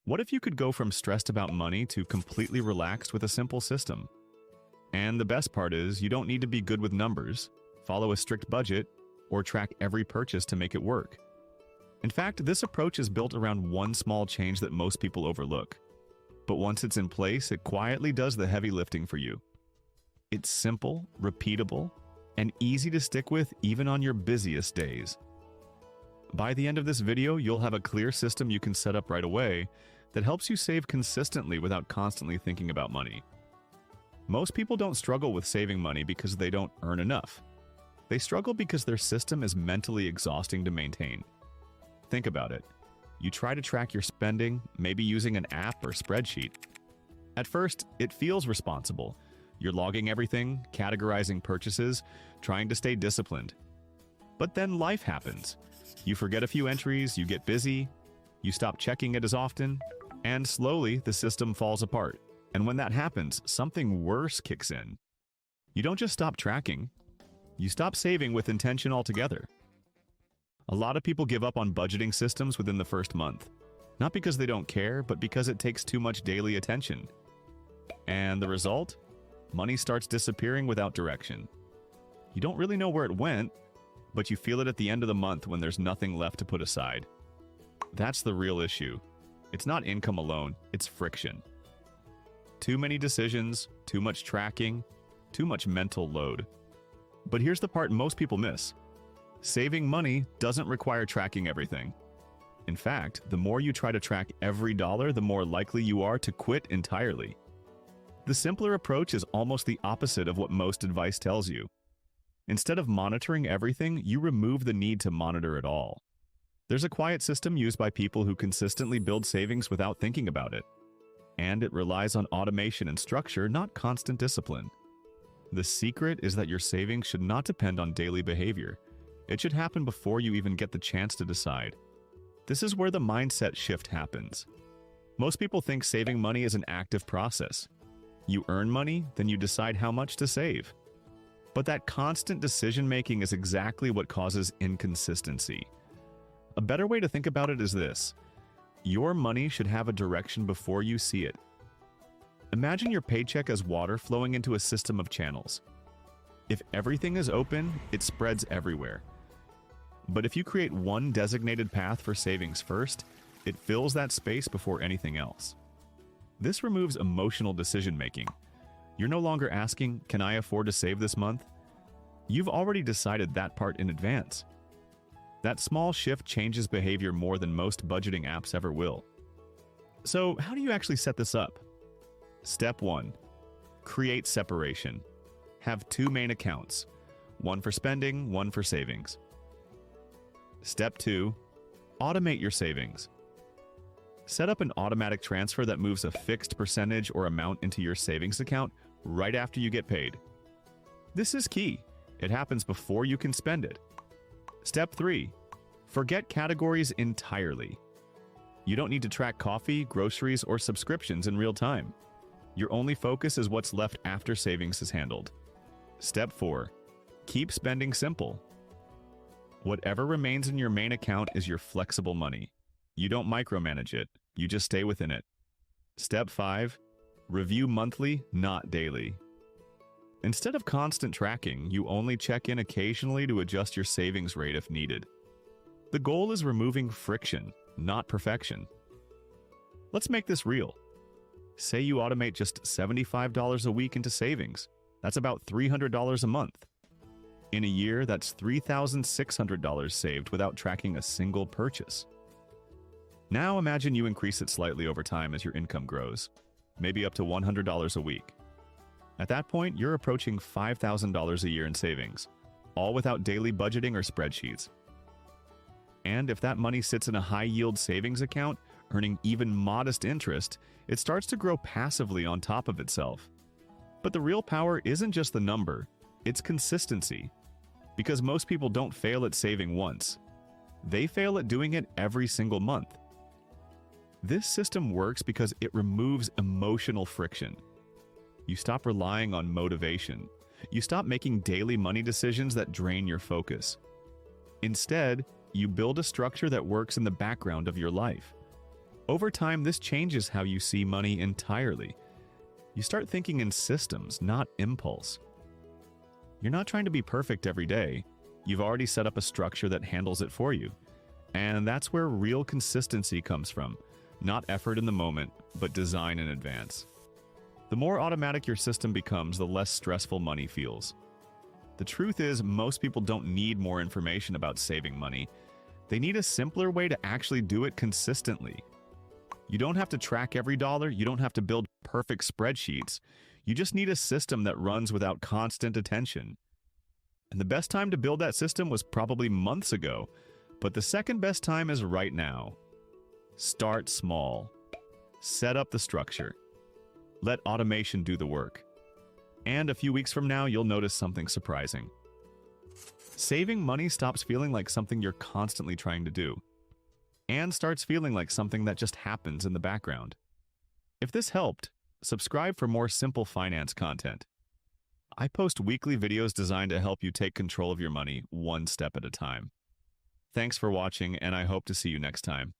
What if you could go from stressed about money to completely relaxed with a simple system? And the best part is, you don't need to be good with numbers, follow a strict budget, or track every purchase to make it work. In fact, this approach is built around one small change that most people overlook. But once it's in place, it quietly does the heavy lifting for you. It's simple, repeatable, and easy to stick with even on your busiest days. By the end of this video, you'll have a clear system you can set up right away that helps you save consistently without constantly thinking about money. Most people don't struggle with saving money because they don't earn enough. They struggle because their system is mentally exhausting to maintain. Think about it. You try to track your spending, maybe using an app or spreadsheet. At first, it feels responsible. You're logging everything, categorizing purchases, trying to stay disciplined. But then life happens. You forget a few entries, you get busy, you stop checking it as often, and slowly the system falls apart. And when that happens, something worse kicks in. You don't just stop tracking, you stop saving with intention altogether. A lot of people give up on budgeting systems within the first month. Not because they don't care, but because it takes too much daily attention. And the result? Money starts disappearing without direction. You don't really know where it went, but you feel it at the end of the month when there's nothing left to put aside. That's the real issue. It's not income alone, it's friction. Too many decisions, too much tracking, too much mental load. But here's the part most people miss. Saving money doesn't require tracking everything. In fact, the more you try to track every dollar, the more likely you are to quit entirely. The simpler approach is almost the opposite of what most advice tells you. Instead of monitoring everything, you remove the need to monitor it all. There's a quiet system used by people who consistently build savings without thinking about it. And it relies on automation and structure, not constant discipline. The secret is that your savings should not depend on daily behavior. It should happen before you even get the chance to decide. This is where the mindset shift happens. Most people think saving money is an active process. You earn money, then you decide how much to save. But that constant decision-making is exactly what causes inconsistency. A better way to think about it is this. Your money should have a direction before you see it. Imagine your paycheck as water flowing into a system of channels. If everything is open, it spreads everywhere. But if you create one designated path for savings first, it fills that space before anything else. This removes emotional decision-making. You're no longer asking, can I afford to save this month? You've already decided that part in advance. That small shift changes behavior more than most budgeting apps ever will. So how do you actually set this up? Step 1. Create separation. Have two main accounts, one for spending, one for savings. Step 2. Automate your savings. Set up an automatic transfer that moves a fixed percentage or amount into your savings account right after you get paid. This is key. It happens before you can spend it. Step 3. Forget categories entirely. You don't need to track coffee, groceries, or subscriptions in real time. Your only focus is what's left after savings is handled. Step 4. Keep spending simple. Whatever remains in your main account is your flexible money. You don't micromanage it, you just stay within it. Step 5. Review monthly, not daily. Instead of constant tracking, you only check in occasionally to adjust your savings rate if needed. The goal is removing friction, not perfection. Let's make this real. Say you automate just $75 a week into savings. That's about $300 a month. In a year, that's $3,600 saved without tracking a single purchase. Now imagine you increase it slightly over time as your income grows, maybe up to $100 a week. At that point, you're approaching $5,000 a year in savings, all without daily budgeting or spreadsheets. And if that money sits in a high-yield savings account, earning even modest interest, it starts to grow passively on top of itself. But the real power isn't just the number, it's consistency. Because most people don't fail at saving once. They fail at doing it every single month. This system works because it removes emotional friction. You stop relying on motivation. You stop making daily money decisions that drain your focus. Instead, you build a structure that works in the background of your life. Over time, this changes how you see money entirely. You start thinking in systems, not impulse. You're not trying to be perfect every day. You've already set up a structure that handles it for you. And that's where real consistency comes from. Not effort in the moment, but design in advance. The more automatic your system becomes, the less stressful money feels. The truth is, most people don't need more information about saving money. They need a simpler way to actually do it consistently. You don't have to track every dollar, you don't have to build perfect spreadsheets. You just need a system that runs without constant attention. And the best time to build that system was probably months ago, but the second best time is right now. Start small. Set up the structure. Let automation do the work. And a few weeks from now, you'll notice something surprising. Saving money stops feeling like something you're constantly trying to do, and starts feeling like something that just happens in the background. If this helped, subscribe for more simple finance content. I post weekly videos designed to help you take control of your money one step at a time. Thanks for watching, and I hope to see you next time.